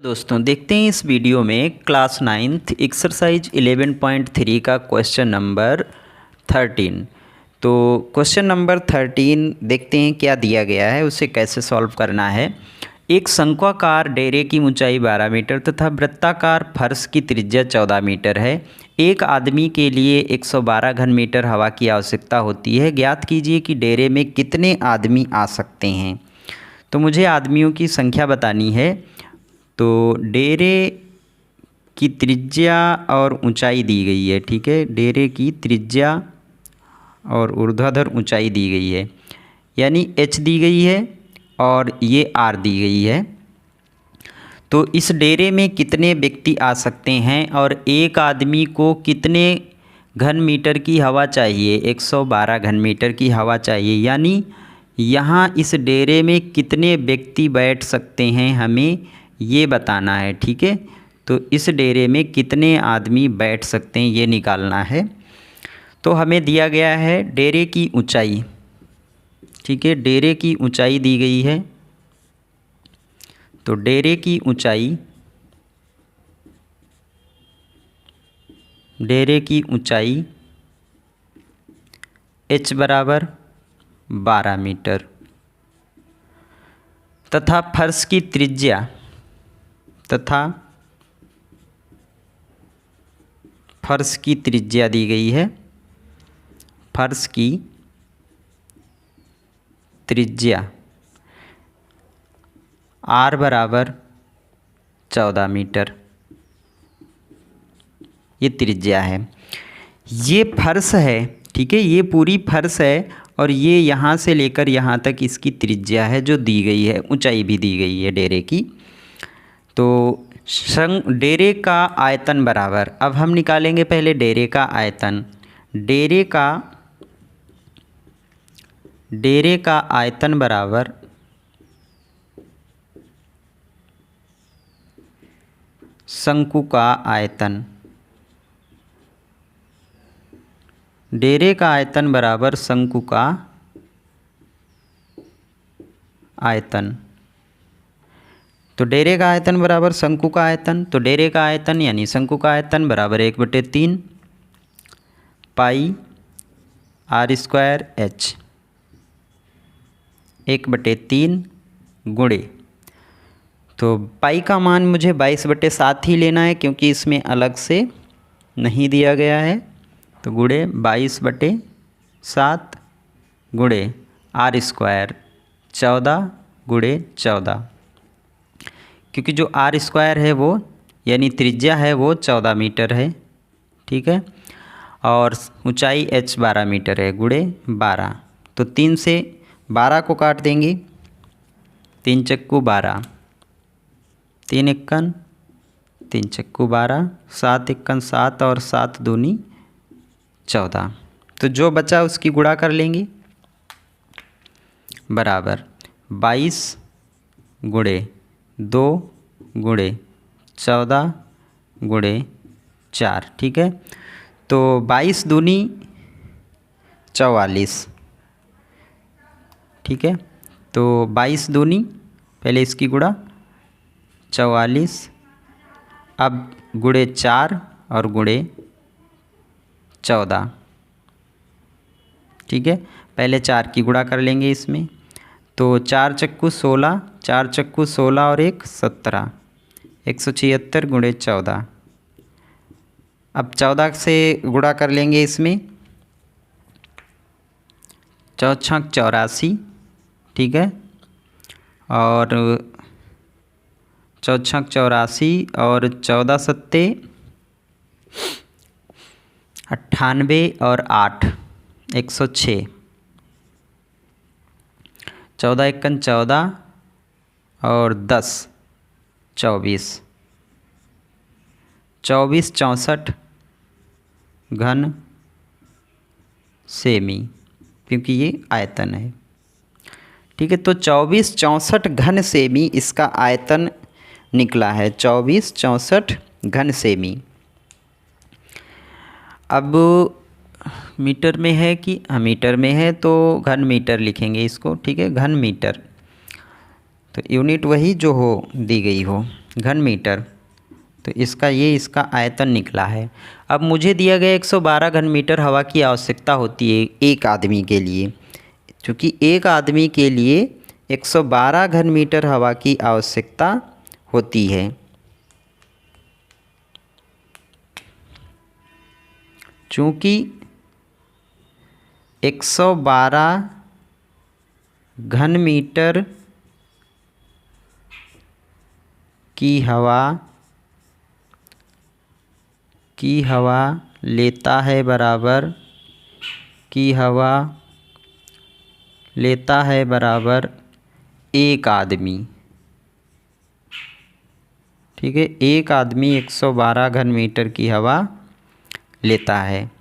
दोस्तों देखते हैं इस वीडियो में क्लास 9th एक्सरसाइज 11.3 का क्वेश्चन नंबर 13। तो क्वेश्चन नंबर 13 देखते हैं क्या दिया गया है, उसे कैसे सॉल्व करना है। एक शंक्वाकार डेरे की ऊंचाई 12 मीटर तथा वृत्ताकार फर्श की त्रिज्या 14 मीटर है। एक आदमी के लिए 112 घन मीटर हवा की आवश्यकता होती है। ज्ञात कीजिए कि डेरे में कितने आदमी आ सकते हैं। तो मुझे आदमियों की संख्या बतानी है। तो डेरे की त्रिज्या और ऊंचाई दी गई है, ठीक है। डेरे की त्रिज्या और ऊर्ध्वाधर ऊंचाई दी गई है, यानी h दी गई है और ये r दी गई है। तो इस डेरे में कितने व्यक्ति आ सकते हैं और एक आदमी को कितने घन मीटर की हवा चाहिए, 112 घन मीटर की हवा चाहिए, यानी यहाँ इस डेरे में कितने व्यक्ति बैठ सकते हैं हमें ये बताना है, ठीक है। तो इस डेरे में कितने आदमी बैठ सकते हैं ये निकालना है। तो हमें दिया गया है डेरे की ऊंचाई, ठीक है। डेरे की ऊंचाई दी गई है। तो डेरे की ऊंचाई h बराबर 12 मीटर तथा फर्श की त्रिज्या दी गई है। फर्श की त्रिज्या r बराबर 14 मीटर, ये त्रिज्या है। ये फर्श है, ठीक है। ये पूरी फर्श है और ये यहाँ से लेकर यहाँ तक इसकी त्रिज्या है जो दी गई है। ऊंचाई भी दी गई है डेरे की। तो डेरे का आयतन बराबर, अब हम निकालेंगे पहले डेरे का आयतन। डेरे का आयतन बराबर शंकु का आयतन। डेरे का आयतन बराबर शंकु का आयतन। तो डेरे का आयतन बराबर शंकु का आयतन। तो डेरे का आयतन यानी शंकु का आयतन बराबर 1/3 पाई r स्क्वायर h, 1/3 गुणे। तो पाई का मान मुझे 22/7 ही लेना है क्योंकि इसमें अलग से नहीं दिया गया है। तो गुणे 22/7 गुणे r स्क्वायर 14 गुणे 14, क्योंकि जो r स्क्वायर है वो यानी त्रिज्या है वो 14 मीटर है, ठीक है। और ऊंचाई h 12 मीटर है, गुणे 12। तो 3 से 12 को काट देंगे, 3 चक्कू 12, 3 इक्कन 3 चक्कू 12, 7 इक्कन 7 और 7 दूनी 14। तो जो बचा उसकी गुणा कर लेंगे, बराबर 22 गुणे 2 गुणे 14 गुणे 4, ठीक है। तो 22 दूनी 44, ठीक है। तो 22 दूनी, पहले इसकी गुणा 44, अब गुणे 4 और गुणे 14, ठीक है। पहले 4 की गुणा कर लेंगे इसमें। तो 4 चक्कू 16, 4 चक्कू 16 और 1 17, 176 गुणे 14। अब 14 से गुणा कर लेंगे इसमें, 4 छक 84, ठीक है। और 4 छक 84 और 14 सत्ते 98 और 8 106, 14 इक्कन 14 और 10 24, 24 64 घन सेमी, क्योंकि ये आयतन है, ठीक है। तो 24 64 घन सेमी इसका आयतन निकला है, 24 64 घन सेमी। अब मीटर में है कि मीटर में है तो घन मीटर लिखेंगे इसको, ठीक है, घन मीटर। तो यूनिट वही जो हो दी गई हो। घन मीटर। तो इसका आयतन निकला है। अब मुझे दिया गया 112 घन मीटर हवा की आवश्यकता होती है एक आदमी के लिए। क्योंकि एक आदमी के लिए 112 घन मीटर हवा की आवश्यकता होती है। चूँकि 112 घन मीटर की हवा लेता है बराबर एक आदमी। ठीक है, एक आदमी 112 घन मीटर की हवा लेता है।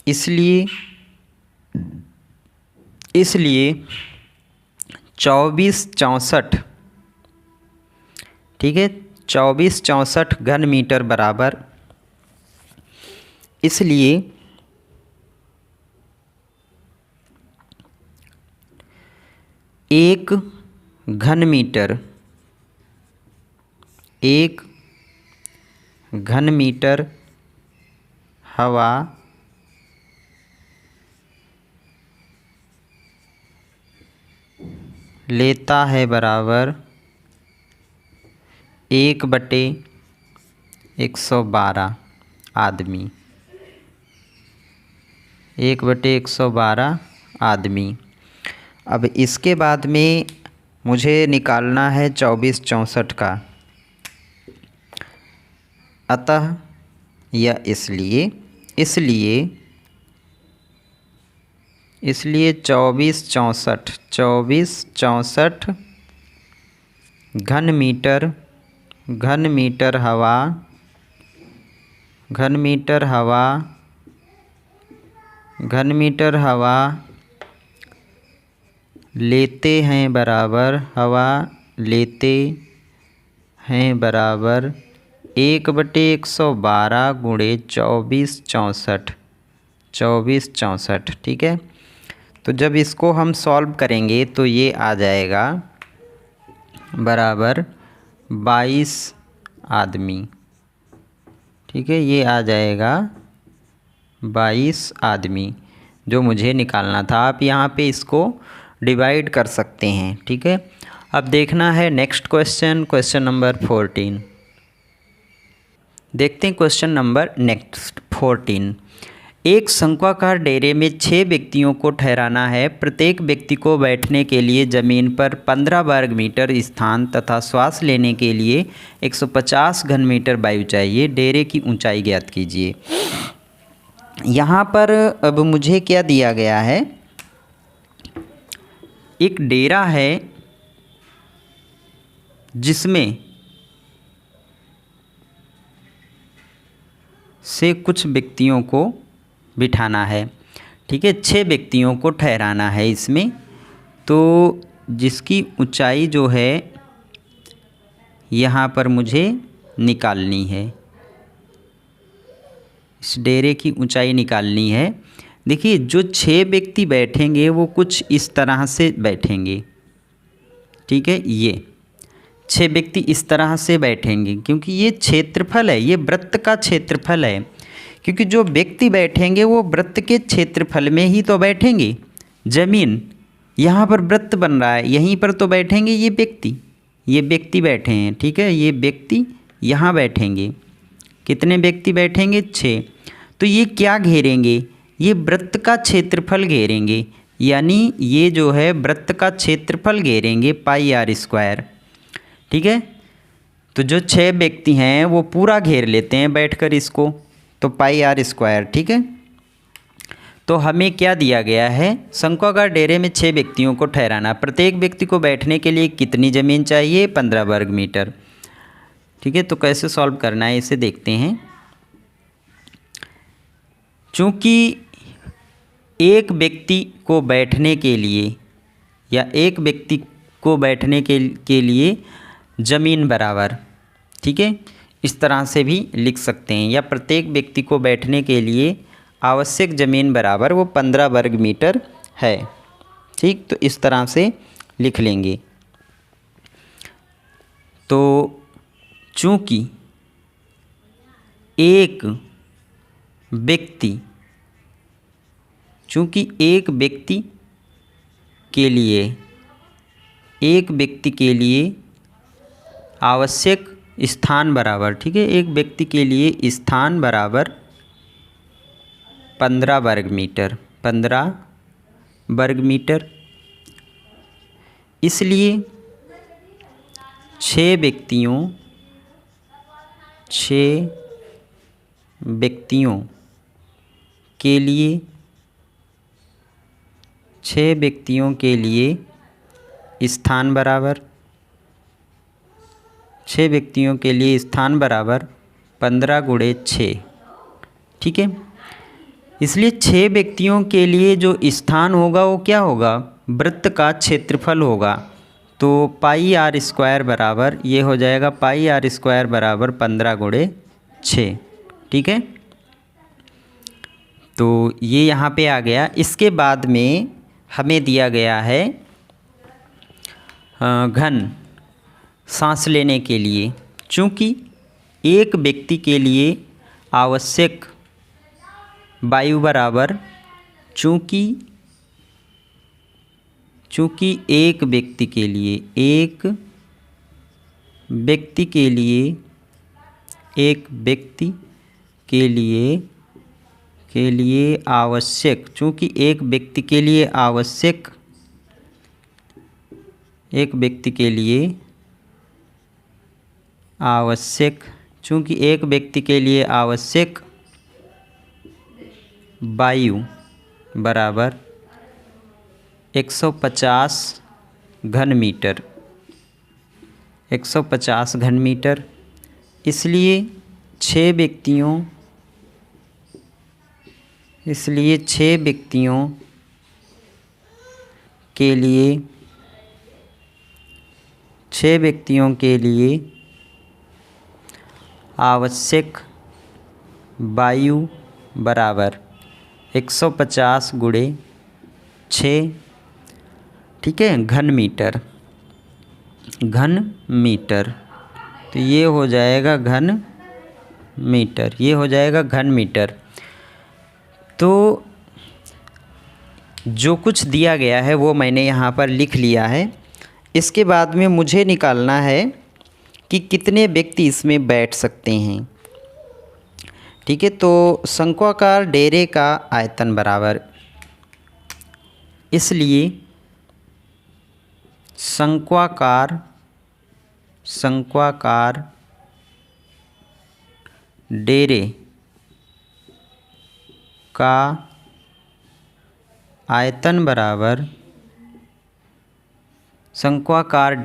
इसलिए 2464, ठीक है, 2464 घन मीटर बराबर, इसलिए एक घन मीटर हवा लेता है बराबर 1/112 आदमी। 1/112 आदमी। अब इसके बाद में मुझे निकालना है 2464 का। अतः या इसलिए 2464 घन मीटर हवा लेते हैं बराबर 1/112 गुणे 2464। ठीक है, तो जब इसको हम सॉल्व करेंगे तो ये आ जाएगा बराबर 22 आदमी। ठीक है, ये आ जाएगा 22 आदमी जो मुझे निकालना था। आप यहाँ पे इसको डिवाइड कर सकते हैं। ठीक है, अब देखना है नेक्स्ट क्वेश्चन नंबर 14। देखते हैं क्वेश्चन नंबर नेक्स्ट 14। एक शंक्वाकार डेरे में 6 व्यक्तियों को ठहराना है। प्रत्येक व्यक्ति को बैठने के लिए ज़मीन पर 15 वर्ग मीटर स्थान तथा श्वास लेने के लिए 150 घन मीटर वायु चाहिए। डेरे की ऊंचाई ज्ञात कीजिए। यहाँ पर अब मुझे क्या दिया गया है, एक डेरा है जिसमें से कुछ व्यक्तियों को बिठाना है। ठीक है, 6 व्यक्तियों को ठहराना है इसमें। तो जिसकी ऊंचाई जो है यहाँ पर मुझे निकालनी है, इस डेरे की ऊंचाई निकालनी है। देखिए, जो 6 व्यक्ति बैठेंगे वो कुछ इस तरह से बैठेंगे। ठीक है, ये 6 व्यक्ति इस तरह से बैठेंगे क्योंकि ये क्षेत्रफल है, ये वृत्त का क्षेत्रफल है। क्योंकि जो व्यक्ति बैठेंगे वो वृत्त के क्षेत्रफल में ही तो बैठेंगे। जमीन यहाँ पर वृत्त बन रहा है, यहीं पर तो बैठेंगे ये व्यक्ति बैठे हैं। ठीक है, ये व्यक्ति यहाँ बैठेंगे। कितने व्यक्ति बैठेंगे? 6। तो ये क्या घेरेंगे? ये वृत्त का क्षेत्रफल घेरेंगे, यानी ये जो है वृत्त का क्षेत्रफल घेरेंगे πr²। ठीक है, तो जो 6 व्यक्ति हैं वो पूरा घेर लेते हैं बैठकर इसको, तो πr²। ठीक है, तो हमें क्या दिया गया है, शंक्वाकार डेरे में 6 व्यक्तियों को ठहराना। प्रत्येक व्यक्ति को बैठने के लिए कितनी ज़मीन चाहिए? 15 वर्ग मीटर। ठीक है, तो कैसे सॉल्व करना है इसे देखते हैं। चूँकि एक व्यक्ति को बैठने के लिए या एक व्यक्ति को बैठने के लिए ज़मीन बराबर, ठीक है, इस तरह से भी लिख सकते हैं, या प्रत्येक व्यक्ति को बैठने के लिए आवश्यक ज़मीन बराबर वो 15 वर्ग मीटर है। ठीक, तो इस तरह से लिख लेंगे। तो चूँकि एक व्यक्ति के लिए आवश्यक स्थान बराबर, ठीक है, एक व्यक्ति के लिए स्थान बराबर 15 वर्ग मीटर, 15 वर्ग मीटर। इसलिए 6 व्यक्तियों के लिए 6 व्यक्तियों के लिए स्थान बराबर 6 व्यक्तियों के लिए स्थान बराबर 15 गुणे 6, ठीक है। इसलिए 6 व्यक्तियों के लिए जो स्थान होगा वो क्या होगा, वृत्त का क्षेत्रफल होगा। तो पाई आर स्क्वायर बराबर ये हो जाएगा, पाई आर स्क्वायर बराबर 15 गुणे 6, ठीक है। तो ये यहाँ पे आ गया। इसके बाद में हमें दिया गया है घन सांस लेने के लिए। चूँकि एक व्यक्ति के लिए आवश्यक वायु बराबर, चूँकि एक व्यक्ति के लिए आवश्यक, चूँकि एक व्यक्ति के लिए आवश्यक वायु बराबर 150 घन मीटर, 150 घन मीटर। इसलिए 6 व्यक्तियों के लिए आवश्यक वायु बराबर 150 गुणे 6, ठीक है, घन मीटर। तो ये हो जाएगा घन मीटर। तो जो कुछ दिया गया है वो मैंने यहाँ पर लिख लिया है। इसके बाद में मुझे निकालना है कि कितने व्यक्ति इसमें बैठ सकते हैं, ठीक है। तो शंक्वाकार डेरे का आयतन बराबर, इसलिए शंक्वाकार डेरे का आयतन बराबर, शंक्वाकार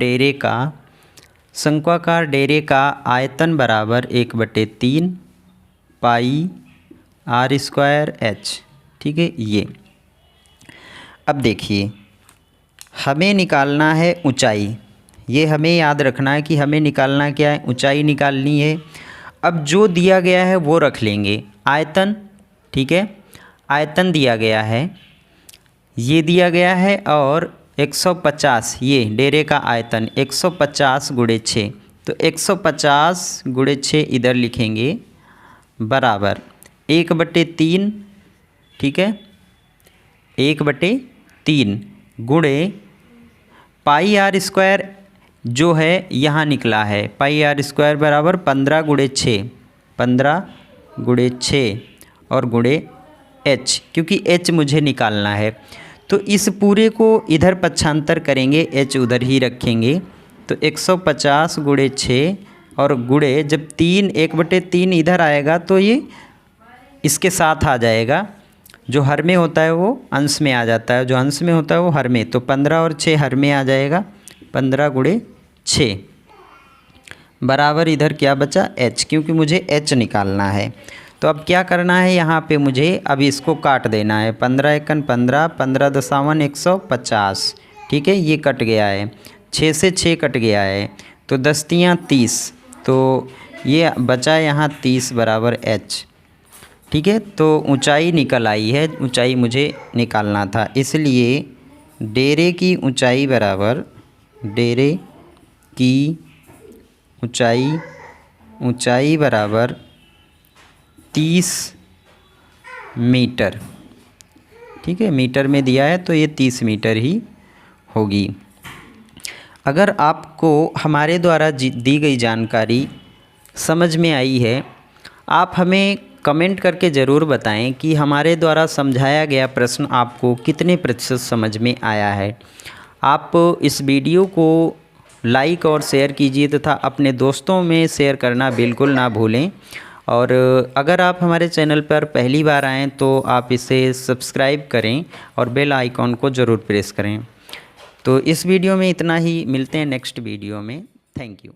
डेरे का आयतन बराबर 1/3 पाई आर स्क्वायर एच, ठीक है। ये अब देखिए, हमें निकालना है ऊंचाई। ये हमें याद रखना है कि हमें निकालना क्या है, ऊंचाई निकालनी है। अब जो दिया गया है वो रख लेंगे, आयतन, ठीक है, आयतन दिया गया है, ये दिया गया है, और 150 ये डेरे का आयतन 150 गुणे 6, तो 150 गुणे 6 इधर लिखेंगे बराबर 1/3, ठीक है, 1/3 गुणे पाई आर स्क्वायर जो है यहाँ निकला है, पाई आर स्क्वायर बराबर 15 गुणे 6, 15 गुणे 6 और गुणे एच, क्योंकि एच मुझे निकालना है। तो इस पूरे को इधर पक्षांतर करेंगे, एच उधर ही रखेंगे। तो 150 गुणे 6 और गुणे जब 1/3 इधर आएगा तो ये इसके साथ आ जाएगा। जो हर में होता है वो अंश में आ जाता है, जो अंश में होता है वो हर में। तो 15 और 6 हर में आ जाएगा, 15 गुणे 6 बराबर इधर क्या बचा, एच, क्योंकि मुझे एच निकालना है। तो अब क्या करना है, यहाँ पे मुझे अब इसको काट देना है। 15 एकन 15, 15 दशावन 150, ठीक है, ये कट गया है, 6 से 6 कट गया है, तो 10 तियाँ 30, तो ये बचा यहाँ 30 बराबर एच, ठीक है। तो ऊंचाई निकल आई है, ऊंचाई मुझे निकालना था, इसलिए डेरे की ऊंचाई बराबर, डेरे की ऊंचाई बराबर 30 मीटर। ठीक है, मीटर में दिया है तो ये 30 मीटर ही होगी। अगर आपको हमारे द्वारा दी गई जानकारी समझ में आई है, आप हमें कमेंट करके ज़रूर बताएं कि हमारे द्वारा समझाया गया प्रश्न आपको कितने प्रतिशत समझ में आया है। आप इस वीडियो को लाइक और शेयर कीजिए तथा अपने दोस्तों में शेयर करना बिल्कुल ना भूलें। और अगर आप हमारे चैनल पर पहली बार आएँ तो आप इसे सब्सक्राइब करें और बेल आइकॉन को ज़रूर प्रेस करें। तो इस वीडियो में इतना ही, मिलते हैं नेक्स्ट वीडियो में। Thank you.